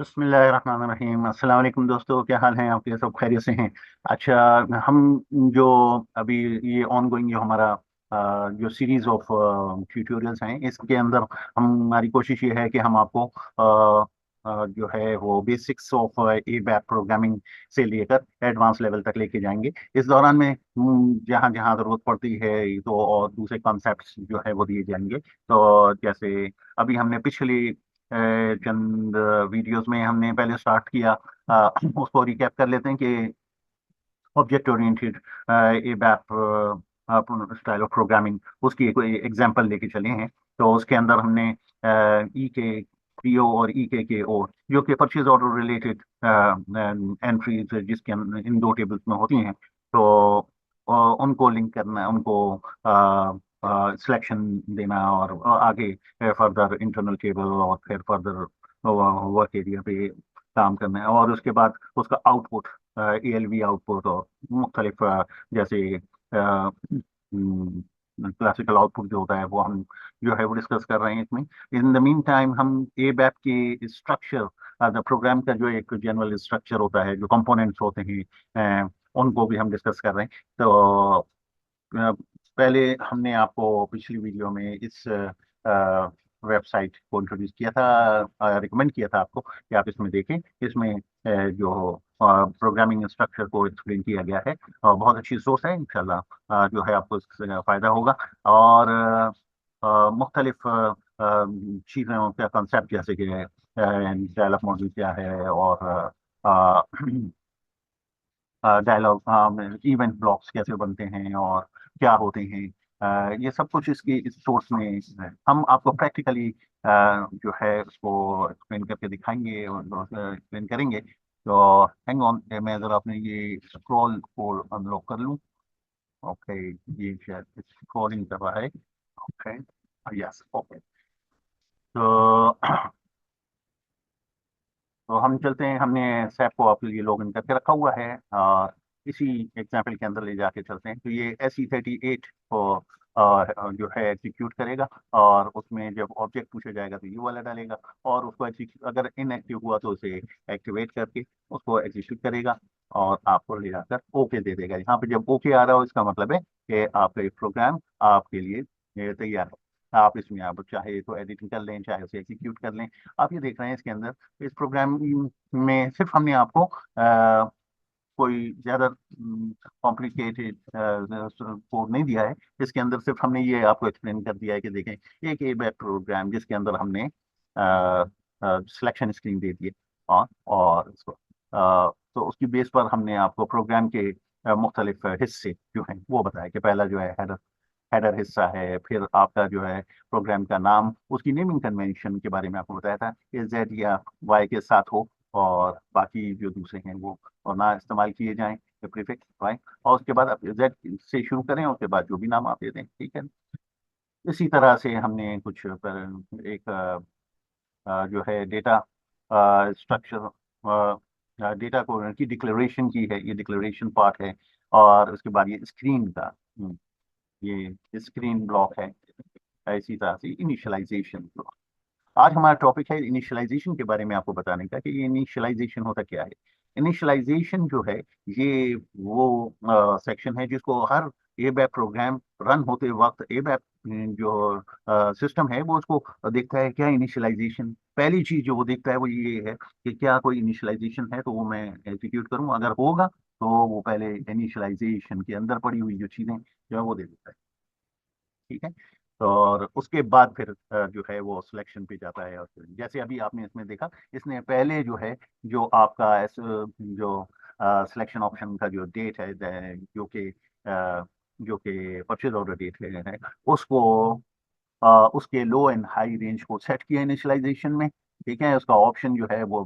बिस्मिल्लाहिर्रहमानिर्रहीम। अस्सलाम वालेकुम दोस्तों, क्या हाल है आपके? सब खैरियत से हैं? अच्छा, हम जो अभी ये ऑनगोइंग जो हमारा जो सीरीज ऑफ ट्यूटोरियल्स हैं, इसके अंदर हमारी कोशिश ये है कि हम आपको जो है वो बेसिक्स ऑफ एबैप प्रोग्रामिंग से लेकर एडवांस लेवल तक लेके जाएंगे। इस दौरान में जहाँ जहाँ ज़रूरत पड़ती है तो और दूसरे कॉन्सेप्ट्स जो है वो दिए जाएंगे। तो जैसे अभी हमने पिछली चंद वीडियोस में हमने पहले स्टार्ट किया, उसको रिकैप कर लेते हैं कि object oriented ABAP style of programming, उसकी एक एग्जांपल लेके चले हैं। तो उसके अंदर हमने ई के पीओ और ई के ओ, जो कि परचेज ऑर्डर रिलेटेड एंट्रीज जिसके इन दो टेबल्स में होती हैं, तो उनको लिंक करना, उनको सिलेक्शन देना, और आगे फर्दर इंटरनल टेबल और फिर फर्दर वर्क एरिया पे काम करना है, और उसके बाद उसका आउटपुट, एएलवी आउटपुट, और मुख्तलिफ जैसे क्लासिकल आउटपुट जो होता है वो हम जो है वो डिस्कस कर रहे हैं इसमें। इन द मीन टाइम हम एबैप के स्ट्रक्चर, द प्रोग्राम का जो एक जनरल स्ट्रक्चर होता है, जो कंपोनेंट्स होते हैं, उनको भी हम डिस्कस कर रहे हैं। तो पहले हमने आपको पिछली वीडियो में इस वेबसाइट को इंट्रोड्यूस किया था, रिकमेंड किया था आपको कि आप इसमें देखें। इसमें जो प्रोग्रामिंग स्ट्रक्चर को एक्सप्लेन किया गया है, और बहुत अच्छी सोर्स है, इंशाल्लाह जो है आपको इससे फ़ायदा होगा। और मुख्तलिफ चीज़ों का कंसेप्ट, जैसे कि डायलॉग मॉडल क्या है, और डायलॉग इवेंट ब्लॉक्स कैसे बनते हैं और क्या होते हैं, ये सब कुछ इसकी इस सोर्स में है। हम आपको प्रैक्टिकली जो है उसको एक्सप्लेन करके दिखाएंगे और एक्सप्लेन करेंगे। तो हैंग ऑन, मैं ज़रा अपने ये स्क्रॉल को अनलॉक कर लूँ। ओके, ये शायद स्क्रॉलिंग कर रहा है। Okay, yes, okay. तो तो हम चलते हैं, हमने सैप को आपके लिए लॉगिन करके रखा हुआ है, और इसी एग्जाम्पल के अंदर ले जाके चलते हैं। तो ये SE38 को जो है एग्जीक्यूट करेगा, और उसमें जब ऑब्जेक्ट पूछा जाएगा तो ये वाला डालेगा, और उसको एग्जीक्यूट, अगर इनएक्टिव हुआ तो उसे एक्टिवेट करके उसको एग्जीक्यूट करेगा, और आपको ले जाकर ओके दे देगा। यहाँ पे जब ओके आ रहा हो, इसका मतलब है कि आपका एक प्रोग्राम आपके लिए तैयार है। आप इसमें आप चाहे तो एडिटिंग कर लें, चाहे उसे एग्जीक्यूट कर लें। आप ये देख रहे हैं इसके अंदर, इस प्रोग्राम में सिर्फ हमने आपको कोई ज़्यादा कॉम्प्लिकेटेड कोड नहीं दिया है। इसके अंदर सिर्फ हमने ये आपको एक्सप्लेन कर दिया है कि देखें, एक एबैप प्रोग्राम जिसके अंदर हमने सिलेक्शन स्क्रीन दे दी है, और इसको तो उसकी बेस पर हमने आपको प्रोग्राम के मुख्तलिफ हिस्से जो हैं वो बताया कि पहला जो है हेडर, हेडर हिस्सा है। फिर आपका जो है प्रोग्राम का नाम, उसकी नेमिंग कन्वेंशन के बारे में आपको बताया था कि जेड या वाई के साथ हो, और बाकी जो दूसरे हैं वो और ना इस्तेमाल किए जाएं, प्रीफिक्स, राइट। और उसके बाद आप जेड से शुरू करें, उसके बाद जो भी नाम आप दे दें, ठीक है। इसी तरह से हमने कुछ एक जो है डेटा स्ट्रक्चर, डेटा को की डिक्लेरेशन की है, ये डिक्लेरेशन पार्ट है। और उसके बाद ये स्क्रीन का, ये स्क्रीन ब्लॉक है। इसी तरह से इनिशियलाइजेशन। आज हमारा टॉपिक है इनिशियलाइजेशन के बारे में आपको बताने का कि ये इनिशियलाइजेशन होता क्या है। इनिशियलाइजेशन जो है, ये वो सेक्शन है जिसको हर एबैप प्रोग्राम रन होते वक्त एबैप जो सिस्टम है वो उसको देखता है, क्या इनिशियलाइजेशन। पहली चीज जो वो देखता है वो ये है कि क्या कोई इनिशियलाइजेशन है, तो वो मैं एग्जीक्यूट करूँ, अगर होगा तो वो पहले इनिशियलाइजेशन के अंदर पड़ी हुई जो चीजें जो है वो दे देता है, ठीक है। तो और उसके बाद फिर जो है वो सिलेक्शन पे जाता है, और फिर जैसे अभी आपने इसमें देखा, इसने पहले जो है, जो आपका जो सिलेक्शन ऑप्शन का जो डेट है, जो कि परचेज ऑर्डर डेट है, उसको उसके लो एंड हाई रेंज को सेट किया इनिशियलाइजेशन में, ठीक है। उसका ऑप्शन जो है वो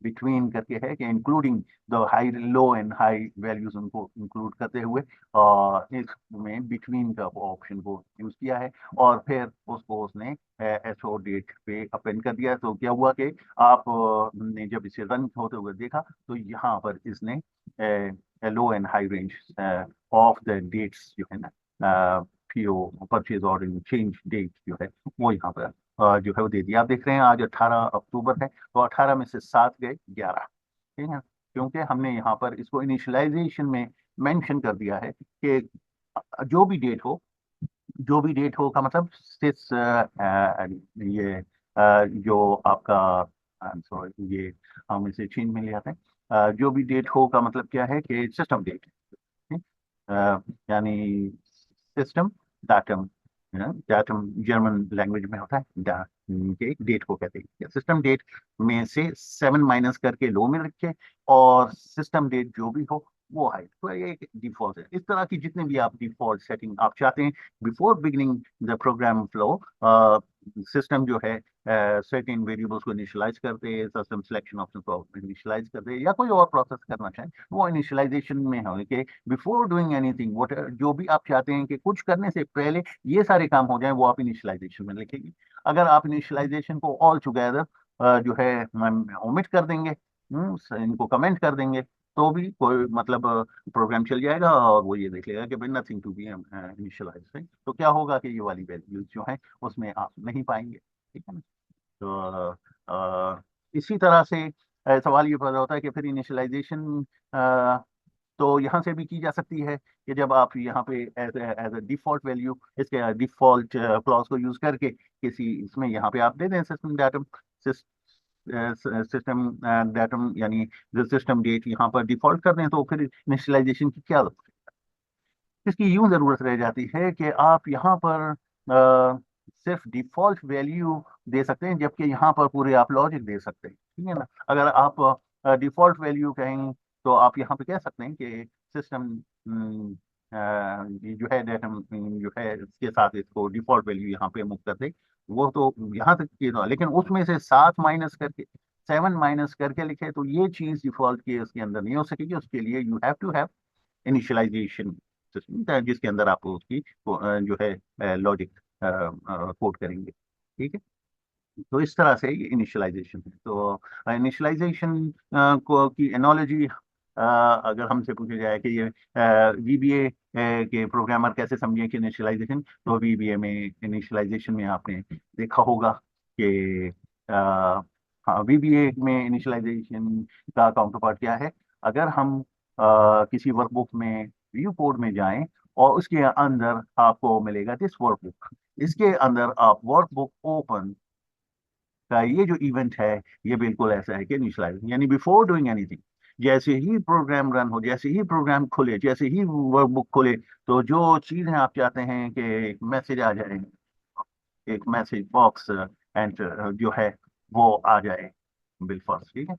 बिटवीन करके है कि including the high, low and high values उनको इंक्लूड करते हुए, और इसमें बिटवीन का ऑप्शन को यूज किया है। और फिर उसको उसने एसओ डेट पे अपेंड कर दिया। तो क्या हुआ कि आप ने जब इसे रन होते हुए देखा, तो यहाँ पर इसने low and high range of the dates जो है ना, PO purchase order change date जो है वो यहाँ पर जो है वो दे दिया। आप देख रहे हैं आज 18 अक्टूबर है, तो 18 में से 7 गए 11। ठीक है, क्योंकि हमने यहाँ पर इसको इनिशियलाइजेशन में मेंशन कर दिया है कि जो भी डेट हो, जो भी डेट हो का मतलब सिस ये जो आपका, सॉरी, ये हम इसे चीन में ले आते हैं। जो भी डेट हो का मतलब क्या है कि सिस्टम डेट, यानी system datum, datum German language में होता है, के डेट को कहते हैं। सिस्टम डेट में से 7 माइनस करके लो में रखे, और सिस्टम डेट जो भी हो वो है, तो ये एक डिफॉल्ट है। इस तरह की जितने भी आप डिफॉल्ट सेटिंग आप चाहते हैं before beginning the program flow, system जो है सर्टेन वेरिएबल्स को इनिशियलाइज करते हैं, सिस्टम सिलेक्शन ऑप्शन को इनिशियलाइज करते हैं, या कोई और प्रोसेस करना चाहें वो इनिशियलाइजेशन में हो कि बिफोर डूइंग एनीथिंग, वट जो भी आप चाहते हैं कि कुछ करने से पहले ये सारे काम हो जाएं, वो आप इनिशियलाइजेशन में लिखेंगे। अगर आप इनिशियलाइजेशन को ऑल टुगेदर जो है ओमिट कर देंगे, इनको कमेंट कर देंगे, तो भी कोई मतलब प्रोग्राम चल जाएगा, और वो ये देख लेगा कि भाई नथिंग टू बी इनिशियलाइज। तो क्या होगा कि ये वाली वैल्यूज जो है उसमें आप नहीं पाएंगे। ठीक है ना। तो इसी तरह से सवाल ये पैदा होता है कि फिर इनिशियलाइजेशन तो यहाँ से भी की जा सकती है कि जब आप यहाँ पे एज एज डिफॉल्ट वैल्यू इसके डिफॉल्ट क्लॉज को यूज करके किसी इसमें यहाँ पे आप दे दें सिस्टम डाटम, सिस्टम डाटम, यानी जो सिस्टम डेट यहाँ पर डिफॉल्ट कर दें, तो फिर इनिशियलाइजेशन की क्या जरूरत है। इसकी यूं जरूरत रह जाती है कि आप यहाँ पर सिर्फ डिफॉल्ट वैल्यू दे सकते हैं, जबकि यहाँ पर पूरे आप लॉजिक दे सकते हैं। ठीक है ना। अगर आप डिफॉल्ट वैल्यू कहें तो आप यहाँ पे कह सकते हैं कि सिस्टम जो है डेटम जो है इसके साथ इसको डिफॉल्ट वैल्यू यहाँ पे मूव कर दे। वो तो यहाँ तक की तो, लेकिन उसमें से 7 माइनस करके, 7 माइनस करके लिखे, तो ये चीज डिफॉल्ट की उसके अंदर नहीं हो सकेगी। उसके लिए you have to have initialisation system, जिसके अंदर आप उसकी जो है लॉजिक कोड करेंगे। ठीक है। तो इस तरह से ये इनिशियलाइजेशन है। तो इनिशियलाइजेशन को की एनोलॉजी अगर हमसे पूछा जाए कि ये वीबीए के प्रोग्रामर कैसे समझे कि इनिशियलाइजेशन, तो वीबीए में इनिशियलाइजेशन में आपने देखा होगा कि हाँ, वीबीए में इनिशियलाइजेशन का काउंटर पार्ट क्या है। अगर हम किसी वर्कबुक में व्यू कोड में जाएं, और उसके अंदर आपको मिलेगा दिस वर्कबुक, इसके अंदर आप वर्कबुक ओपन का ये जो इवेंट है, ये बिल्कुल ऐसा है कि इनिशियलाइज, यानी बिफोर डूइंग एनीथिंग, जैसे ही प्रोग्राम रन हो, जैसे ही प्रोग्राम खुले, जैसे ही वर्कबुक खुले, तो जो चीजें आप चाहते हैं कि एक मैसेज आ जाए, एक मैसेज बॉक्स एंड जो है वो आ जाए बिल फर्स्ट। ठीक है।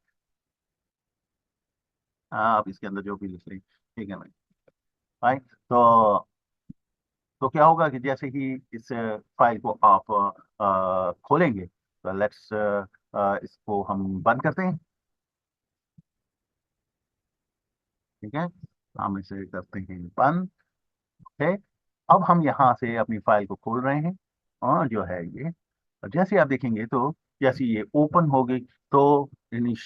हाँ, आप इसके अंदर जो भी लिख लें, ठीक है ना। राइट। तो क्या होगा कि जैसे ही इस फाइल को आप खोलेंगे, तो लेट्स इसको हम बंद करते हैं। ठीक है, हम इसे करते हैं बंद। है, अब हम यहाँ से अपनी फाइल को खोल रहे हैं, और जो है ये, और जैसे आप देखेंगे तो जैसे ये ओपन हो गई, तो इनिश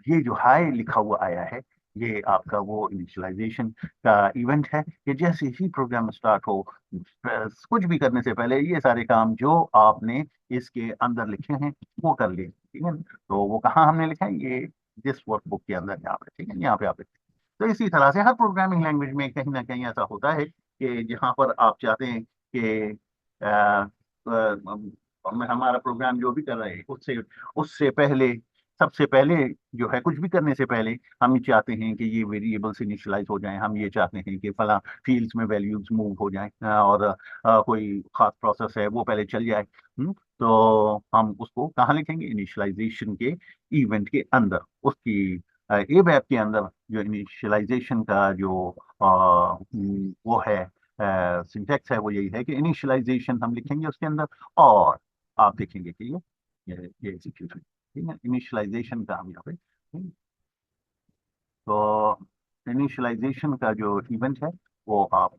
ये जो हाई लिखा हुआ आया है, ये आपका वो इनिशियलाइजेशन का इवेंट है कि जैसे ही प्रोग्राम स्टार्ट हो, कुछ भी करने से पहले ये सारे काम जो आपने इसके अंदर लिखे हैं वो कर लिए। ठीक है। तो वो कहाँ हमने लिखा है, ये जिस वर्कबुक के अंदर यहाँ पे, ठीक है, यहाँ पे आप लिखें। तो इसी तरह से हर प्रोग्रामिंग लैंग्वेज में कहीं ना कहीं ऐसा होता है कि जहाँ पर आप चाहते हैं कि हमारा प्रोग्राम जो भी कर रहे हैं उससे उससे पहले, सबसे पहले जो है कुछ भी करने से पहले हम ये चाहते हैं कि ये वेरिएबल्स इनिशियलाइज हो जाएं, हम ये चाहते हैं कि फला फील्ड्स में वैल्यूज मूव हो जाएं, और कोई खास प्रोसेस है वो पहले चल जाए। तो हम उसको कहाँ लिखेंगे, इनिशियलाइजेशन के इवेंट के अंदर, उसकी एबैप के अंदर जो इनिशियलाइजेशन का जो वो है सिंटैक्स है, वो यही है कि इनिशियलाइजेशन हम लिखेंगे उसके अंदर, और आप देखेंगे कि ये एग्जीक्यूट है। ठीक है, इनिशियलाइजेशन का हम यहाँ पे, तो इनिशियलाइजेशन का जो इवेंट है वो आप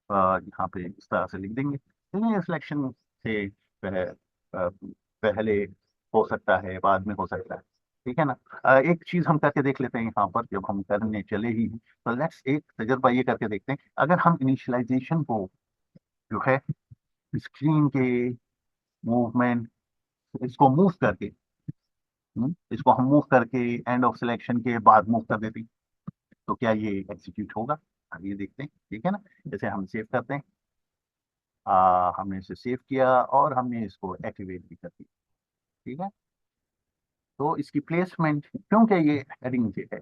यहाँ पे इस तरह से लिख देंगे। ठीक, सिलेक्शन से अ, पहले हो सकता है, बाद में हो सकता है। ठीक है ना। एक चीज हम करके देख लेते हैं यहाँ पर, जब हम करने चले ही हैं, तो लेट्स एक तजर्बा ये करके देखते हैं। अगर हम इनिशियलाइजेशन को जो है स्क्रीन के मूवमेंट इसको मूव करके, इसको हम मूव करके एंड ऑफ सिलेक्शन के बाद मूव कर देते हैं, तो क्या ये एग्जीक्यूट होगा? आइए देखते हैं, ठीक है ना। जैसे हम सेव करते हैं, हमने इसे सेव किया और हमने इसको एक्टिवेट भी कर दिया, ठीक है। तो इसकी प्लेसमेंट, क्योंकि ये हेडिंग से है,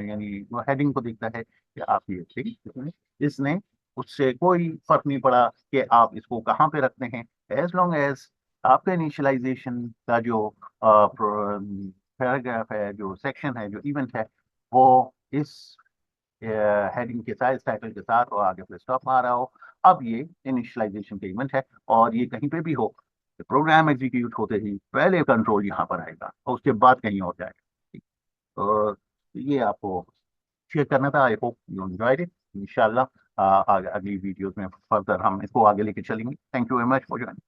यानी वो हेडिंग को देखता है कि आप ये ठीक, इसने उससे कोई फर्क नहीं पड़ा कि आप इसको कहाँ पे रखते हैं, एज लॉन्ग एज आपका इनिशियलाइजेशन का जो पैराग्राफ है, जो सेक्शन है, जो इवेंट है, वो इस हेडिंग के साथ, इस टाइटल के साथ और आगे फिर स्टॉप आ रहा हो। अब ये इनिशियलाइजेशन का इवेंट है, और ये कहीं पे भी हो, प्रोग्राम एग्जीक्यूट होते ही पहले कंट्रोल यहाँ पर आएगा और उसके बाद कहीं और जाएगा, ठीक। तो ये आपको शेयर करना था। I hope you enjoyed it. इंशाल्लाह अगली वीडियोस में फर्दर हम इसको आगे लेके चलेंगे। Thank you very much for joining.